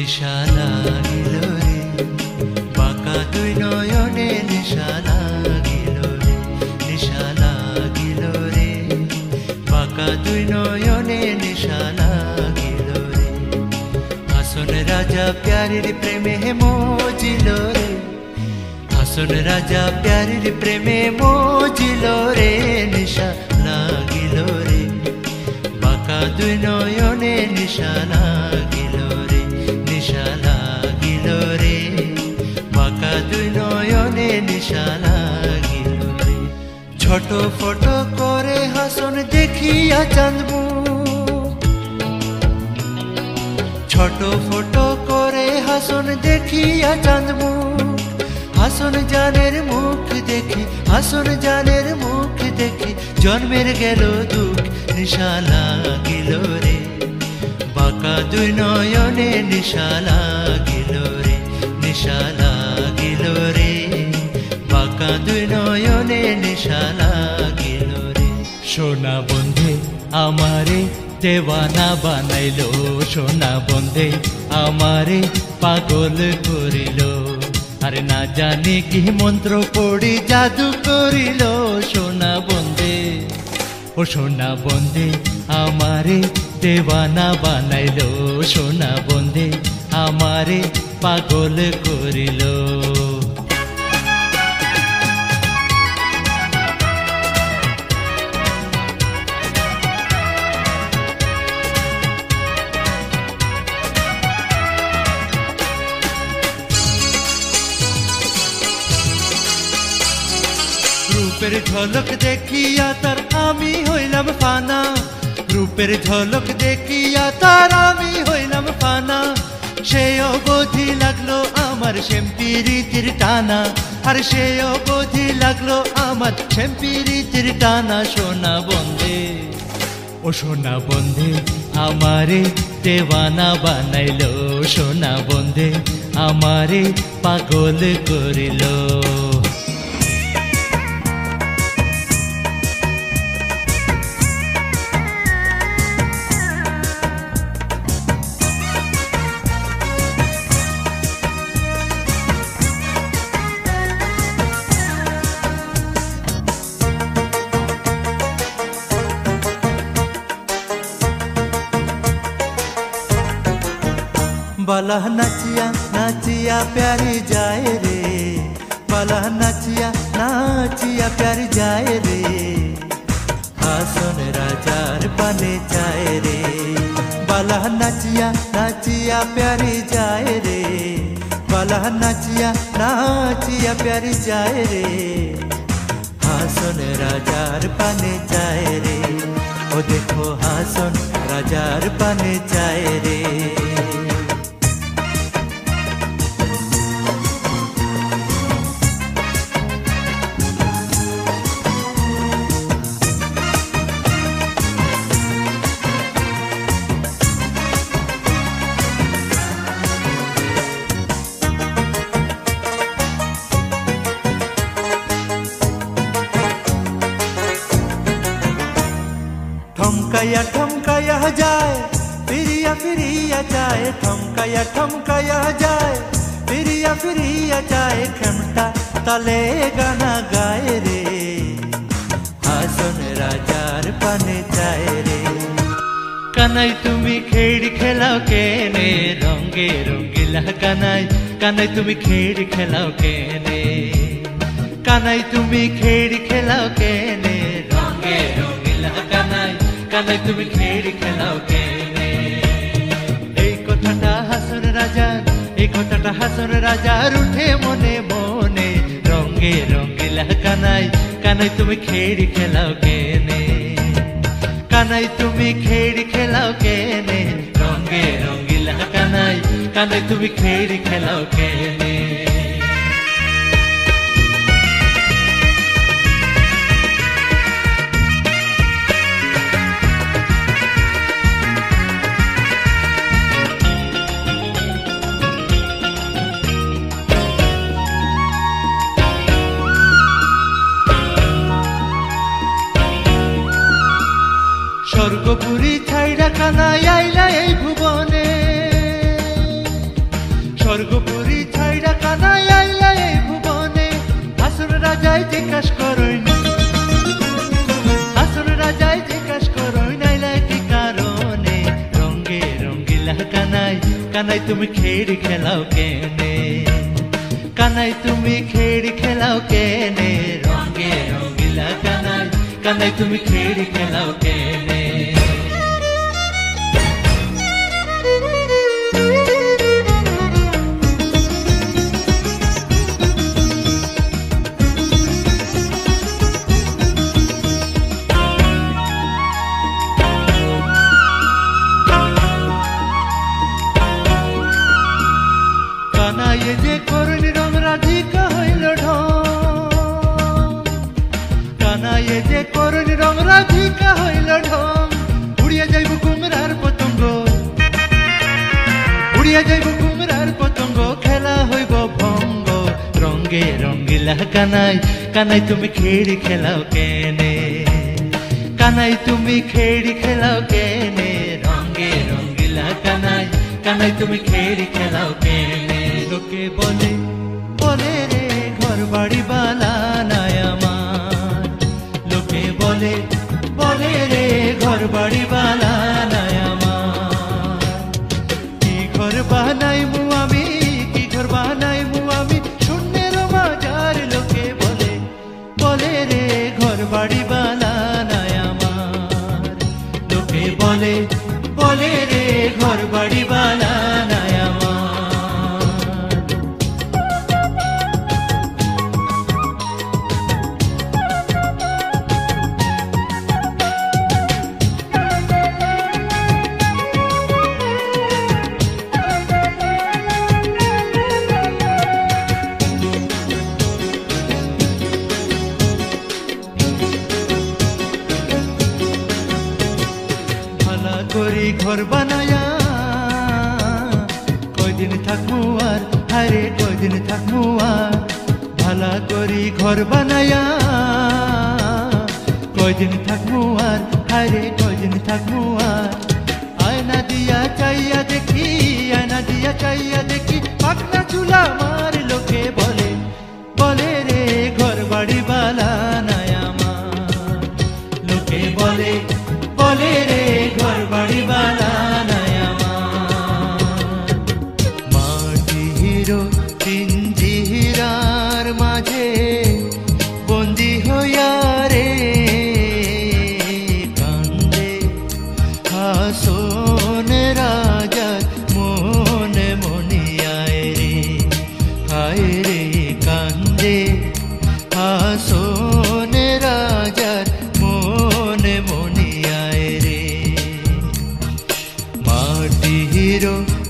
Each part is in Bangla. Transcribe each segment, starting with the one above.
নিশা লাগিল রে বাঁকা দুই নয়নে নিশা লাগিল রে নিশা লাগিল রে বাঁকা দুই নয়নে নিশা লাগিল রে হাসন রাজা প্যারির প্রেমে মজিল রে হাসন রাজা প্যারির প্রেমে মজিল রে নিশা লাগিল রে বাঁকা দুই নয়নে নিশা লাগিল রে নিশা লাগিল রে বাঁকা দুই নয়নে নিশা লাগিল রে ছোট ছোট করে হাসন দেখিয়া চাঁদবু ছোট ছোট করে হাসন দেখিয়া চাঁদবু হাসন জানের মুখ দেখি হাসন জানের মুখ দেখি জন্মের গেল দুঃখ নিশা লাগিল রে বাঁকা দুই নয়নে নিশা লাগিল রে নিশা লাগিল রে বাঁকা দুই নয়নে নিশা লাগিল রে সোনা বন্ধে আমারে দেওয়ানা বানাইলো সোনা বন্ধে আমারে পাগল করিল আরে না জানি কি মন্ত্র পড়ি জাদু করিল সোনা বন্ধে ও সোনা বন্ধে আমারে দেওয়ানা বানাইলো সোনা বন্ধে আমারে পাগল করিল রূপের ঝলক দেখিয়া তার আমি হইলাম ফানা রূপের ঝলক দেখিয়া তার আমি হইলাম ফানা সে অবধি লাগলো আমার শ্যামপিরিতির টানা আর সে অবধি লাগলো আমার শ্যামপিরিতির টানা সোনা বন্ধে ও সোনা বন্ধে আমারে দেওয়ানা বানাইলো সোনা বন্ধে আমারে পাগল করিল बाला नाचिया नाचिया प्यारी जाए रे बाला नाचिया नाचिया प्यारी जाए रे हासन राजार पाने जाए रे बाला नाचिया नाचिया प्यारी जाए रे बाला नाचिया नाचिया प्यारी जाए रे हासन राजार पाने जाए रे ओ देखो हासन राजार पाने जाए रे ठमकाया जाए फिरिया जाए ठमकाया जाए फिरिया जाए खेमटा तले गाना गाए रे हासन राजार पाने जाए रे कानाई तुमी खेड़ खेलाओ केने रंगे रंगीला कानाई कानाई तुमी खेड़ खेलाओ केने कानाई तुमी खेड़ खेलाओ केने रंगे रंगीला कानाई कानाई तुमी खेड़ खेलाओ केने এই কথাটা হাসন রাজার উঠে মনে মনে রঙে রঙিলা কানাই কানাই তুমি খেড়ি খেলাও কেনে কানাই তুমি খেড়ি খেলাও কেনে রঙে রঙিলা কানাই কানাই তুমি খেড়ি খেলাও কেনে স্বর্গপুরী ছাইড়া কানাই আইলা এই ভুবনে কানাই কানাই তুমি খেড়ি খেলাও কেনে কানাই তুমি খেড়ি খেলাও কেনে রঙে রঙিলা কানাই কানাই তুমি খেড়ি খেলাও কেনে কানাই যে করুণ রং রাধিকা হইল ঢং কানাই যে করুণ রং রাধিকা হইল ঢং উড়িয়া যাইব কুমড়ার পতঙ্গ উড়িয়া যাইব কুমড়ার পতঙ্গ খেলা হইব ভঙ্গ রঙে রঙিলা কানাই কানাই তুমি খেড়ি খেলাও কেনে কানাই তুমি খেড়ি খেলাও কেনে রঙে রঙিলা কানাই কানাই তুমি খেড়ি খেলাও কেনে লোকে বলে বলে রে ঘর বাড়ি বালা নাই আমার লোকে বলে বলে রে ঘর বাড়ি বালা নাই আমার কি ঘর বানাইমু আমি কি ঘর বানাইমু আমি শূন্যের বাজার লোকে বলে বলে রে ঘর বাড়ি বালা নাই আমার লোকে বলে বলে রে ঘর বাড়ি বালা নাই আমার করি ঘর বানায়া কয়দিন থাকবো আর হারে কয়দিন থাকবো আর ভালা করি ঘর বানায়া কয়দিন থাকবো আর হারে কয়দিন থাকবো আর আয়না দিয়া চাইয়া দেখি আয়না দিয়া চাইয়া দেখি পাকনা চুলা আমার লোকে বলে বলে রে ঘর বাড়ি বালা নাই আমার লোকে বলে বলে রে ঘর বাড়ি বালা নাই আমার মাটির পিঞ্জিরার মাঝে বন্দি হইয়া রে কান্দে হাসন রাজার মনে মনিয়ায় রে হায় রে কান্দে হাসন রাজার মনে মনিয়ায় রে মাটির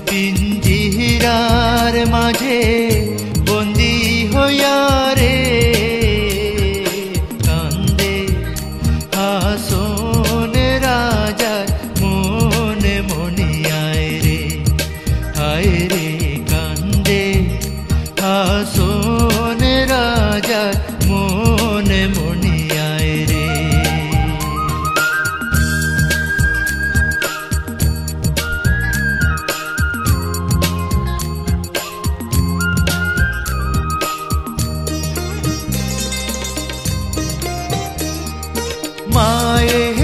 পিঞ্জিরার মাঝে বন্দি হইয়া রে কান্দে হাসন রাজার মনে মনিয়ায় রে হায় রে কান্দে হাসন রাজার মনে মনিয়ায় রে মায়ে